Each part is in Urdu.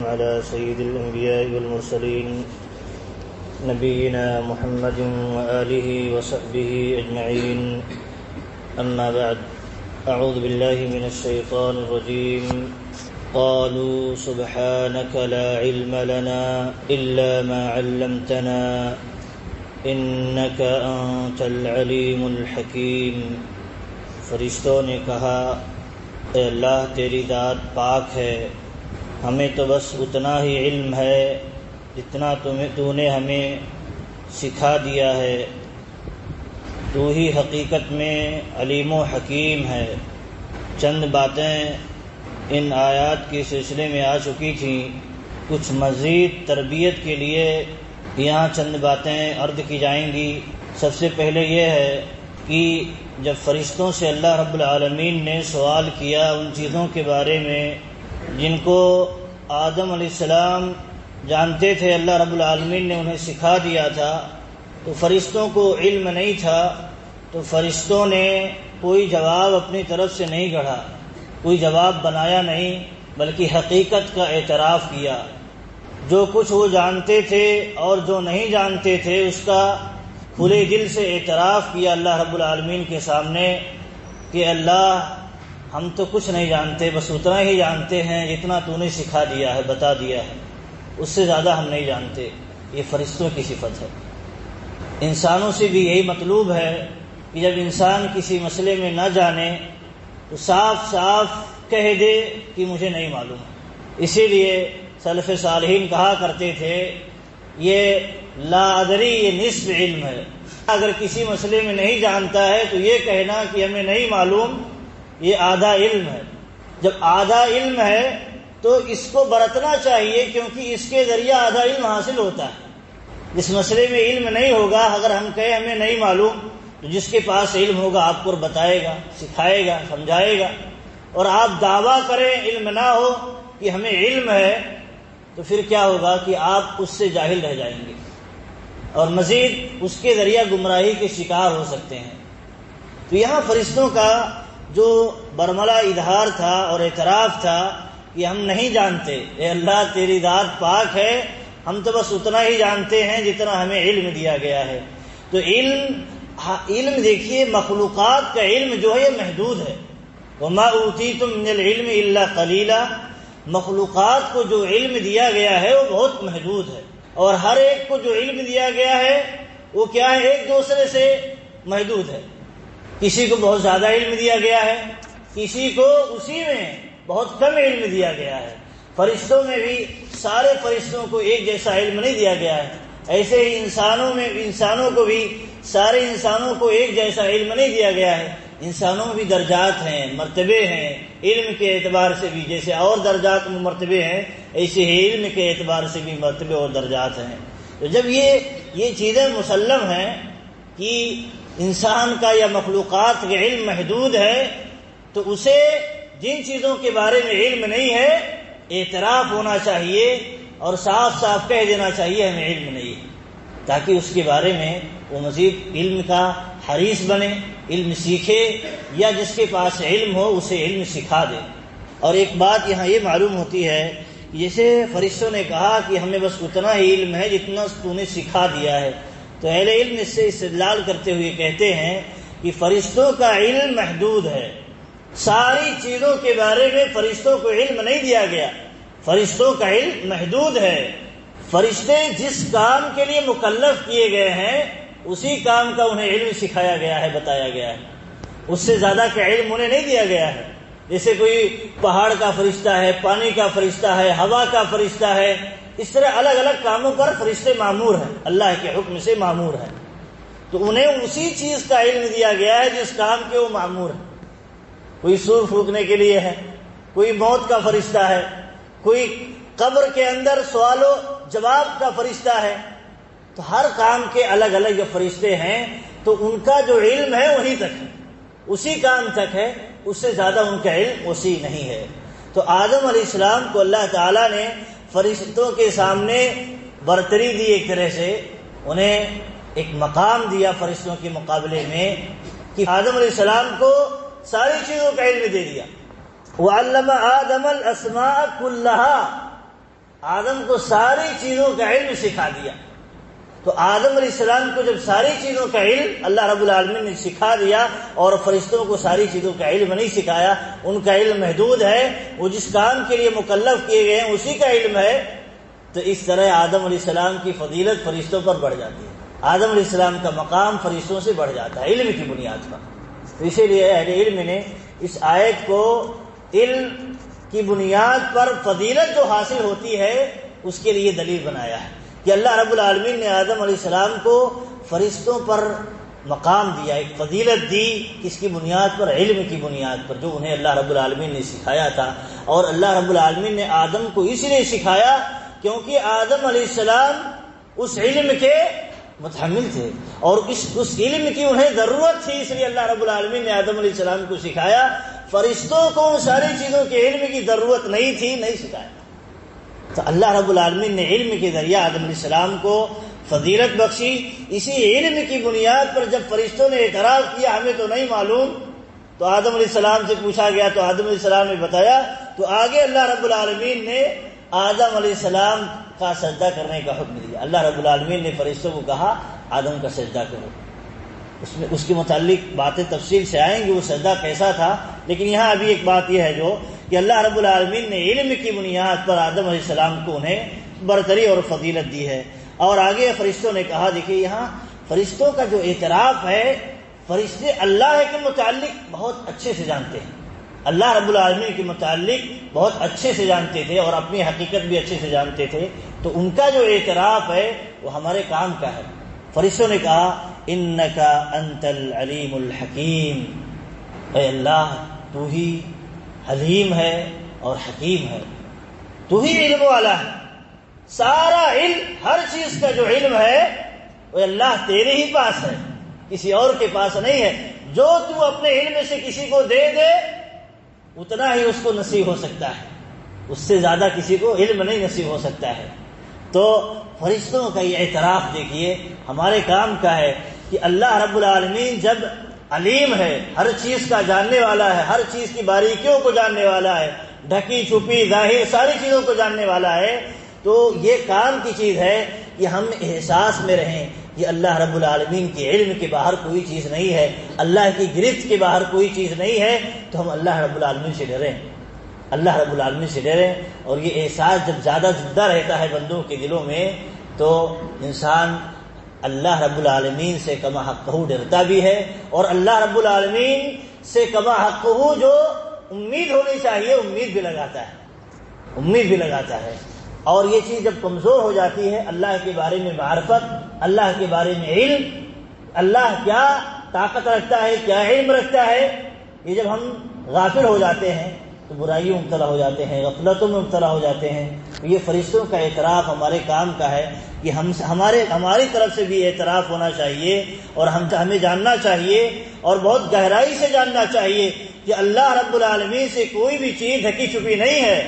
على سيد الأنبياء والمرسلين نبينا محمد وآله وصحبه أجمعين، أما بعد. أعوذ بالله من الشيطان الرجيم. قالوا سبحانك لا علم لنا إلا ما علمتنا إنك أنت العليم الحكيم. فرشتوں نے کہا اے اللہ تیری ذات پاک ہے، ہمیں تو بس اتنا ہی علم ہے جتنا تو نے ہمیں سکھا دیا ہے، تو ہی حقیقت میں علیم و حکیم ہے. چند باتیں ان آیات کے سلسلے میں آ چکی تھیں، کچھ مزید تربیت کے لیے یہاں چند باتیں عرض کی جائیں گی. سب سے پہلے یہ ہے کہ جب فرشتوں سے اللہ رب العالمین نے سوال کیا ان چیزوں کے بارے میں جن کو آدم علیہ السلام جانتے تھے، اللہ رب العالمین نے انہیں سکھا دیا تھا، تو فرشتوں کو علم نہیں تھا، تو فرشتوں نے کوئی جواب اپنی طرف سے نہیں گڑھا، کوئی جواب بنایا نہیں، بلکہ حقیقت کا اعتراف کیا. جو کچھ وہ جانتے تھے اور جو نہیں جانتے تھے اس کا کھلے دل سے اعتراف کیا اللہ رب العالمین کے سامنے کہ اللہ ہم تو کچھ نہیں جانتے، بس اتنا ہی جانتے ہیں جتنا تو نے سکھا دیا ہے، بتا دیا ہے، اس سے زیادہ ہم نہیں جانتے. یہ فرشتوں کی صفت ہے. انسانوں سے بھی یہی مطلوب ہے کہ جب انسان کسی مسئلے میں نہ جانے تو صاف صاف کہہ دے کہ مجھے نہیں معلوم. اسی لیے سلف صالحین کہا کرتے تھے یہ لا ادری یہ نصف علم ہے. اگر کسی مسئلے میں نہیں جانتا ہے تو یہ کہنا کہ ہمیں نہیں معلوم یہ آدھا علم ہے. جب آدھا علم ہے تو اس کو برتنا چاہیے، کیونکہ اس کے ذریعہ آدھا علم حاصل ہوتا ہے. جس مسئلے میں علم نہیں ہوگا، اگر ہم کہیں ہمیں نہیں معلوم، تو جس کے پاس علم ہوگا آپ کو بتائے گا، سکھائے گا، سمجھائے گا. اور آپ دعویٰ کریں علم نہ ہو کہ ہمیں علم ہے، تو پھر کیا ہوگا کہ آپ اس سے جاہل رہ جائیں گے اور مزید اس کے ذریعہ گمراہی کے شکار ہو سکتے ہیں. تو یہاں فرشتوں کا جو برملا اظہار تھا اور اعتراف تھا کہ ہم نہیں جانتے، اے اللہ تیری ذات پاک ہے، ہم تو بس اتنا ہی جانتے ہیں جتنا ہمیں علم دیا گیا ہے. تو علم دیکھیے، مخلوقات کا علم جو ہے یہ محدود ہے. وما اوتیتم من العلم الا قلیلا. مخلوقات کو جو علم دیا گیا ہے وہ بہت محدود ہے، اور ہر ایک کو جو علم دیا گیا ہے وہ کیا ہے، ایک دوسرے سے محدود ہے. کسی کو بہت زیادہ علم دیا گیا ہے، کسی کو اسی میں بہت کم علم دیا گیا ہے. فرشتوں میں بھی سارے فرشتوں کو ایک جیسا علم نہیں دیا گیا ہے. ایسے ہی انسانوں کو بھی سارے انسانوں کو ایک جیسا علم نہیں دیا گیا ہے. انسانوں میں بھی درجات ہیں، مرتبے ہیں، علم کے اعتبار سے بھی جیسے اور درجات میں مرتبے ہیں، ایسے ہی علم کے اعتبار سے بھی مرتبے اور درجات ہیں. تو جب یہ چیزیں مسلم ہیں کہ انسان کا یا مخلوقات کا علم محدود ہے، تو اسے جن چیزوں کے بارے میں علم نہیں ہے اعتراف ہونا چاہیے اور صاف صاف کہہ دینا چاہیے ہمیں علم نہیں ہے، تاکہ اس کے بارے میں وہ مزید علم کا حریص بنے، علم سیکھے، یا جس کے پاس علم ہو اسے علم سکھا دے. اور ایک بات یہاں یہ معلوم ہوتی ہے کہ جیسے فرشتوں نے کہا کہ ہمیں بس اتنا ہی علم ہے جتنا تو نے سکھا دیا ہے، تو اہل علم اس سے استدلال کرتے ہوئے کہتے ہیں کہ فرشتوں کا علم محدود ہے. ساری چیزوں کے بارے میں فرشتوں کو علم نہیں دیا گیا، فرشتوں کا علم محدود ہے. فرشتے جس کام کے لیے مکلف کیے گئے ہیں اسی کام کا انہیں علم سکھایا گیا ہے، بتایا گیا ہے. اس سے زیادہ کا علم انہیں نہیں دیا گیا ہے. جیسے کوئی پہاڑ کا فرشتہ ہے، پانی کا فرشتہ ہے، ہوا کا فرشتہ ہے، اس طرح الگ الگ کاموں پر فرشتے مامور ہیں، اللہ کے حکم سے مامور ہیں. تو انہیں اسی چیز کا علم دیا گیا ہے جس کام کے وہ مامور ہیں. کوئی سور پھونکنے کے لیے ہے، کوئی موت کا فرشتہ ہے، کوئی قبر کے اندر سوال و جواب کا فرشتہ ہے. تو ہر کام کے الگ الگ جو فرشتے ہیں تو ان کا جو علم ہے وہیں تک ہے، اسی کام تک ہے، اس سے زیادہ ان کا علم وسیع نہیں ہے. تو آدم علیہ السلام کو اللہ تعالیٰ نے فرشتوں کے سامنے برتری دی، ایک طرح سے انہیں ایک مقام دیا فرشتوں کے مقابلے میں کہ آدم علیہ السلام کو ساری چیزوں کا علم دے دیا. وَعَلَّمَ آدَمَ الْأَسْمَاءَ كُلَّهَا. آدم کو ساری چیزوں کا علم سکھا دیا۔ تو آدم علیہ السلام کو جب ساری چیزوں کا علم اللہ رب العالمین نے سکھا دیا اور فرشتوں کو ساری چیزوں کا علم نہیں سکھایا، ان کا علم محدود ہے، وہ جس کام کے لیے مکلف کیے گئے ہیں اسی کا علم ہے، تو اس طرح آدم علیہ السلام کی فضیلت فرشتوں پر بڑھ جاتی ہے، آدم علیہ السلام کا مقام فرشتوں سے بڑھ جاتا ہے علم کی بنیاد پر۔ تو اسی لیے اہل علم نے اس آیت کو علم کی بنیاد پر فضیلت جو حاصل ہوتی ہے اس کے لیے دلیل بنایا ہے کہ اللہ رب العالمین نے آدم علیہ السلام کو فرشتوں پر مقام دیا، ایک فضیلت دی، کس کی بنیاد پر؟ علم کی بنیاد پر، جو انہیں اللہ رب العالمین نے سکھایا تھا۔ اور اللہ رب العالمین نے آدم کو اس لیے سکھایا کیونکہ آدم علیہ السلام اس علم کے متحمل تھے اور اس علم کی انہیں ضرورت تھی، اس لیے اللہ رب العالمین نے آدم علیہ السلام کو سکھایا۔ فرشتوں کو ان ساری چیزوں کے علم کی ضرورت نہیں تھی، نہیں سکھایا۔ تو اللہ رب العالمین نے علم کے ذریعہ آدم علیہ السلام کو فضیلت بخشی۔ اسی علم کی بنیاد پر جب فرشتوں نے اعتراض کیا ہمیں تو نہیں معلوم، تو آدم علیہ السلام سے پوچھا گیا تو آدم علیہ السلام نے بتایا، تو آگے اللہ رب العالمین نے آدم علیہ السلام کا سجدہ کرنے کا حکم دیا۔ اللہ رب العالمین نے فرشتوں کو کہا آدم کا سجدہ کرو، اس کے متعلق باتیں تفصیل سے آئیں گی وہ سجدہ کیسا تھا، لیکن یہاں ابھی ایک بات یہ ہے جو کہ اللہ رب العالمین نے علم کی بنیاد پر آدم علیہ السلام کو انہیں برتری اور فضیلت دی ہے۔ اور آگے فرشتوں نے کہا، دیکھیے یہاں فرشتوں کا جو اعتراف ہے، فرشتے اللہ کے متعلق بہت اچھے سے جانتے ہیں، اللہ رب العالمین کے متعلق بہت اچھے سے جانتے تھے اور اپنی حقیقت بھی اچھے سے جانتے تھے، تو ان کا جو اعتراف ہے وہ ہمارے کام کا ہے۔ فرشتوں نے کہا انکا انت العلیم الحکیم، اے اللہ تو ہی حلیم ہے اور حکیم ہے، تو ہی علم والا ہے، سارا علم، ہر چیز کا جو علم ہے وہ اللہ تیرے ہی پاس ہے، کسی اور کے پاس نہیں ہے۔ جو تو اپنے علم سے کسی کو دے دے اتنا ہی اس کو نصیب ہو سکتا ہے، اس سے زیادہ کسی کو علم نہیں نصیب ہو سکتا ہے۔ تو فرشتوں کا یہ اعتراف دیکھیے ہمارے کام کا ہے کہ اللہ رب العالمین جب علیم ہے، ہر چیز کا جاننے والا ہے، ہر چیز کی باریکیوں کو جاننے والا ہے، ڈھکی چھپی ظاہر ساری چیزوں کو جاننے والا ہے، تو یہ کام کی چیز ہے کہ ہم احساس میں رہیں کہ اللہ رب العالمین کے علم کے باہر کوئی چیز نہیں ہے، اللہ کی گرفت کے باہر کوئی چیز نہیں ہے، تو ہم اللہ رب العالمین سے ڈریں، اللہ رب العالمین سے ڈریں۔ اور یہ احساس جب زیادہ زندہ رہتا ہے بندوں کے دلوں میں تو انسان اللہ رب العالمین سے کما حقہ ڈرتا بھی ہے، اور اللہ رب العالمین سے کما حقہ جو امید ہونی چاہیے امید بھی لگاتا ہے۔ اور یہ چیز جب کمزور ہو جاتی ہے، اللہ کے بارے میں معرفت، اللہ کے بارے میں علم، اللہ کیا طاقت رکھتا ہے، کیا علم رکھتا ہے، یہ جب ہم غافل ہو جاتے ہیں تو برائیوں میں مبتلا ہو جاتے ہیں، غفلتوں میں مبتلا ہو جاتے ہیں۔ تو یہ فرشتوں کا اعتراف ہمارے کام کا ہے کہ ہماری طرف سے بھی اعتراف ہونا چاہیے، اور ہمیں جاننا چاہیے اور بہت گہرائی سے جاننا چاہیے کہ اللہ رب العالمین سے کوئی بھی چیز ڈھکی چھپی نہیں ہے،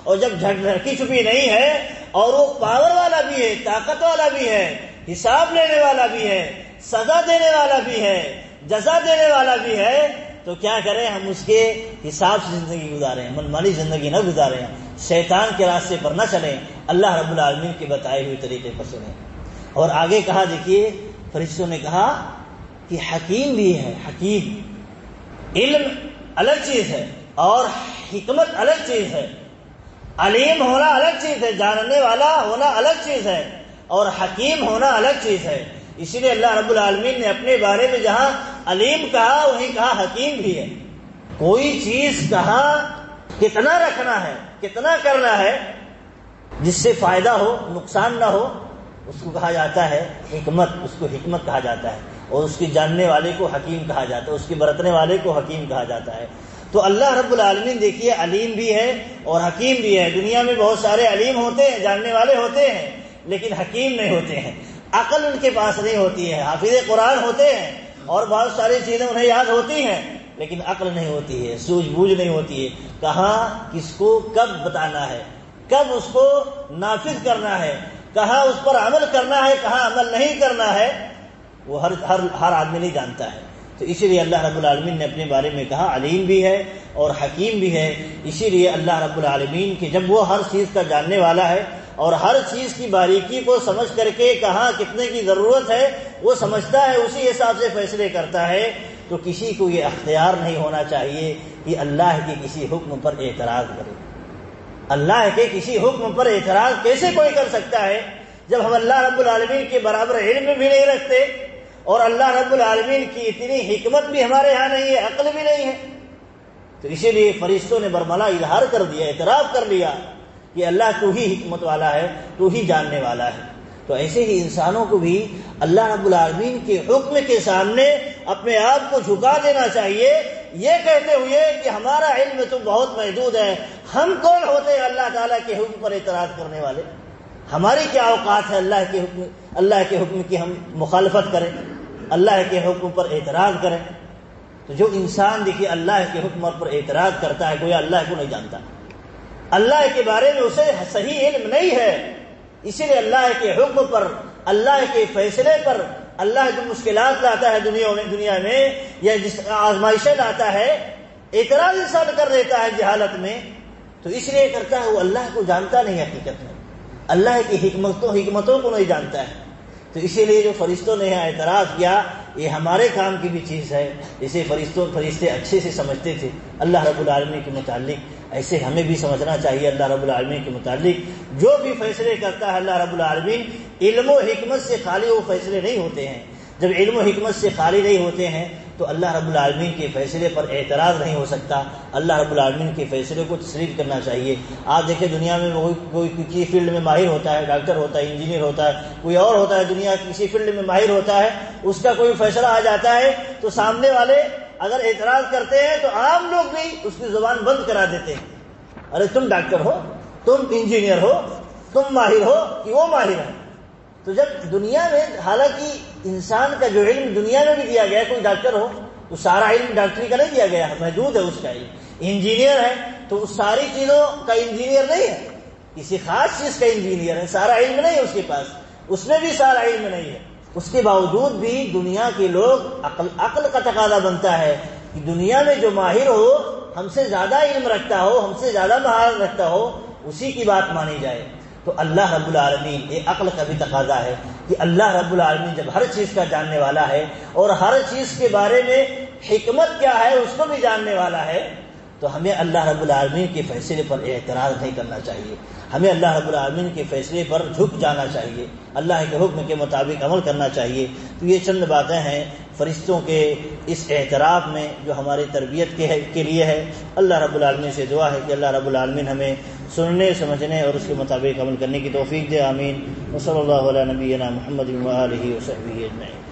اور جب ڈھکی چھپی نہیں ہے اور وہ پاور والا بھی ہے، طاقت والا بھی ہے، حساب لینے والا بھی ہے، سزا دینے والا بھی ہے، جزا دینے والا بھی ہے، تو کیا کریں ہم اس کے حساب سے زندگی گزاریں، منمانی زندگی نہ گزاریں، شیطان کے راستے پر نہ چلیں، اللہ رب العالمین کے بتائے ہوئے طریقے پر چلیں۔ اور آگے کہا، دیکھیے فرشتوں نے کہا کہ حکیم بھی ہے، حکیم، علم الگ چیز ہے اور حکمت الگ چیز ہے، علیم ہونا الگ چیز ہے، جاننے والا ہونا الگ چیز ہے، اور حکیم ہونا الگ چیز ہے۔ اسی لیے اللہ رب العالمین نے اپنے بارے میں جہاں علیم کہا وہیں کہا حکیم بھی ہے۔ کوئی چیز کہاں کتنا رکھنا ہے، کتنا کرنا ہے جس سے فائدہ ہو نقصان نہ ہو، اس کو کہا جاتا ہے حکمت، اس کو حکمت کہا جاتا ہے، اور اس کی جاننے والے کو حکیم کہا جاتا ہے، اس کی برتنے والے کو حکیم کہا جاتا ہے۔ تو اللہ رب العالمین دیکھیے علیم بھی ہے اور حکیم بھی ہے۔ دنیا میں بہت سارے علیم ہوتے ہیں، جاننے والے ہوتے ہیں، لیکن حکیم نہیں ہوتے ہیں، عقل ان کے پاس نہیں ہوتی ہے، حافظ قرآن ہوتے ہیں اور بہت ساری چیزیں انہیں یاد ہوتی ہیں، لیکن عقل نہیں ہوتی ہے، سوجھ بوجھ نہیں ہوتی ہے، کہاں کس کو کب بتانا ہے، کب اس کو نافذ کرنا ہے، کہاں اس پر عمل کرنا ہے، کہاں عمل نہیں کرنا ہے، وہ ہر آدمی نہیں جانتا ہے۔ تو اسی لیے اللہ رب العالمین نے اپنے بارے میں کہا علیم بھی ہے اور حکیم بھی ہے. اسی لیے اللہ رب العالمین کہ جب وہ ہر چیز کا جاننے والا ہے اور ہر چیز کی باریکی کو سمجھ کر کے کہاں کتنے کی ضرورت ہے وہ سمجھتا ہے, اسی حساب سے فیصلے کرتا ہے, تو کسی کو یہ اختیار نہیں ہونا چاہیے کہ اللہ کے کسی حکم پر اعتراض کرے. اللہ کے کسی حکم پر اعتراض کیسے کوئی کر سکتا ہے جب ہم اللہ رب العالمین کے برابر علم بھی نہیں رکھتے اور اللہ رب العالمین کی اتنی حکمت بھی ہمارے ہاں نہیں ہے, عقل بھی نہیں ہے. تو اسی لیے فرشتوں نے برملا اظہار کر دیا, اعتراف کر لیا کہ اللہ تو ہی حکمت والا ہے, تو ہی جاننے والا ہے. تو ایسے ہی انسانوں کو بھی اللہ رب العالمین کے حکم کے سامنے اپنے آپ کو جھکا دینا چاہیے, یہ کہتے ہوئے کہ ہمارا علم تو بہت محدود ہے, ہم کون ہوتے ہیں اللہ تعالیٰ کے حکم پر اعتراض کرنے والے, ہماری کیا اوقات ہے اللہ کے حکم کی ہم مخالفت کریں, اللہ کے حکم پر اعتراض کریں. تو جو انسان دیکھیے اللہ کے حکم پر اعتراض کرتا ہے گویا اللہ کو نہیں جانتا, اللہ کے بارے میں اسے صحیح علم نہیں ہے. اسی لیے اللہ کے حکم پر, اللہ کے فیصلے پر, اللہ جو مشکلات لاتا ہے دنیا میں یا جس آزمائشیں لاتا ہے, اعتراض انسان کر دیتا ہے جہالت میں. تو اس لیے کرتا ہے وہ اللہ کو جانتا نہیں, حقیقت میں اللہ کی حکمتوں کو نہیں جانتا ہے. تو اسی لیے جو فرشتوں نے اعتراض کیا یہ ہمارے کام کی بھی چیز ہے. اسے فرشتے اچھے سے سمجھتے تھے اللہ رب العالمین کے متعلق, ایسے ہمیں بھی سمجھنا چاہیے اللہ رب العالمین کے متعلق. جو بھی فیصلے کرتا ہے اللہ رب العالمین علم و حکمت سے خالی وہ فیصلے نہیں ہوتے ہیں. جب علم و حکمت سے خالی نہیں ہوتے ہیں تو اللہ رب العالمین کے فیصلے پر اعتراض نہیں ہو سکتا. اللہ رب العالمین کے فیصلے کو تسلیم کرنا چاہیے. آپ دیکھیں دنیا میں کوئی کسی فیلڈ میں ماہر ہوتا ہے, ڈاکٹر ہوتا ہے, انجینئر ہوتا ہے, کوئی اور ہوتا ہے دنیا کسی فیلڈ میں ماہر ہوتا ہے, اس کا کوئی فیصلہ آ جاتا ہے تو سامنے والے اگر اعتراض کرتے ہیں تو عام لوگ بھی اس کی زبان بند کرا دیتے ہیں. ارے تم ڈاکٹر ہو, تم انجینئر ہو, تم ماہر ہو کہ وہ ماہر ہے. تو جب دنیا میں حالانکہ انسان کا جو علم دنیا میں بھی دیا گیا, کوئی ڈاکٹر ہو تو سارا علم ڈاکٹری کا نہیں دیا گیا, محدود ہے اس کا علم. انجینئر ہے تو اس ساری چیزوں کا انجینئر نہیں ہے, کسی خاص چیز کا انجینئر ہے, سارا علم نہیں ہے اس کے پاس, اس میں بھی سارا علم نہیں ہے. اس کے باوجود بھی دنیا کے لوگ عقل کا تقاضا بنتا ہے کہ دنیا میں جو ماہر ہو, ہم سے زیادہ علم رکھتا ہو, ہم سے زیادہ مہارت رکھتا ہو, اسی کی بات مانی جائے. تو اللہ رب العالمین یہ عقل کا بھی تقاضا ہے کہ اللہ رب العالمین جب ہر چیز کا جاننے والا ہے اور ہر چیز کے بارے میں حکمت کیا ہے اس کو بھی جاننے والا ہے, تو ہمیں اللہ رب العالمین کے فیصلے پر اعتراض نہیں کرنا چاہیے. ہمیں اللہ رب العالمین کے فیصلے پر جھک جانا چاہیے, اللہ کے حکم کے مطابق عمل کرنا چاہیے. تو یہ چند باتیں ہیں فرشتوں کے اس اعتراف میں جو ہماری تربیت کے لیے ہے. اللہ رب العالمین سے دعا ہے کہ اللہ رب العالمین ہمیں سننے, سمجھنے اور اس کے مطابق عمل کرنے کی توفیق دے. آمین. وصلی اللہ علی نبینا محمد و آلہ و صحبہ اجمعین.